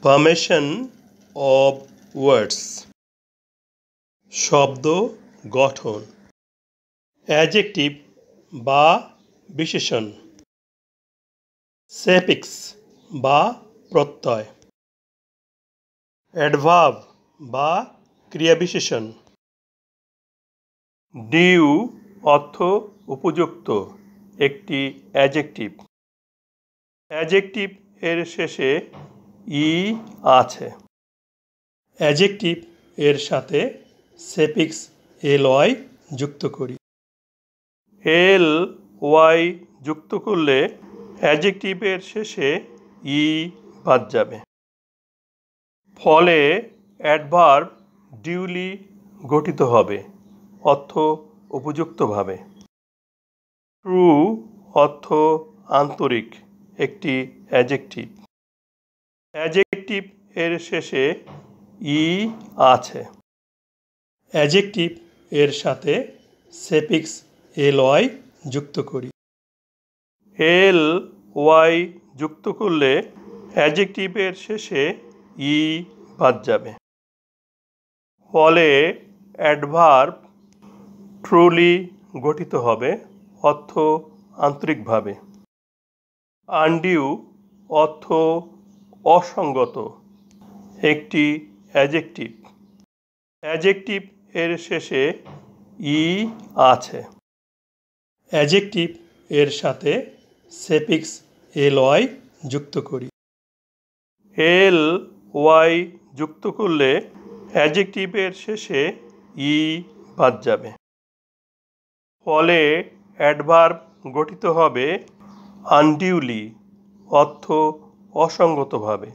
Formation of words, শব্দ গঠন। Adjective বা বিশেষণ, সাফিক্স বা প্রত্যয়, অ্যাডভার্ব বা ক্রিয়াবিশেষণ। ডিউ অর্থ উপযুক্ত, একটি অ্যাডজেক্টিভ। অ্যাডজেক্টিভ এর শেষে ই আছে। অ্যাডজেক্টিভ এর সাথে সাফিক্স ly যুক্ত করি। ly যুক্ত করলে অ্যাডজেক্টিভের শেষে ই বাদ যাবে। ফলে অ্যাডভার্ব ডিউলি গঠিত হবে, অর্থ উপযুক্তভাবে। ট্রু অর্থ আন্তরিক, একটি অ্যাডজেক্টিভ। অ্যাডজেক্টিভ এর শেষে ই আছে। অ্যাডজেক্টিভ এর সাথে সাফিক্স ly যুক্ত করি। ly যুক্ত করলে অ্যাডজেক্টিভের শেষে ই বাদ যাবে। ফলে অ্যাডভার্ব ট্রুলি গঠিত হবে, অর্থ আন্তরিকভাবে। আনডিউ অর্থ অসঙ্গত, একটি অ্যাডজেক্টিভ। অ্যাডজেক্টিভ এর শেষে ই আছে। অ্যাডজেক্টিভ এর সাথে সাফিক্স ly যুক্ত করি। ly যুক্ত করলে অ্যাডজেক্টিভের শেষে ই বাদ যাবে। ফলে অ্যাডভার্ব গঠিত হবে আনডিউলি, অর্থ অসঙ্গতভাবে।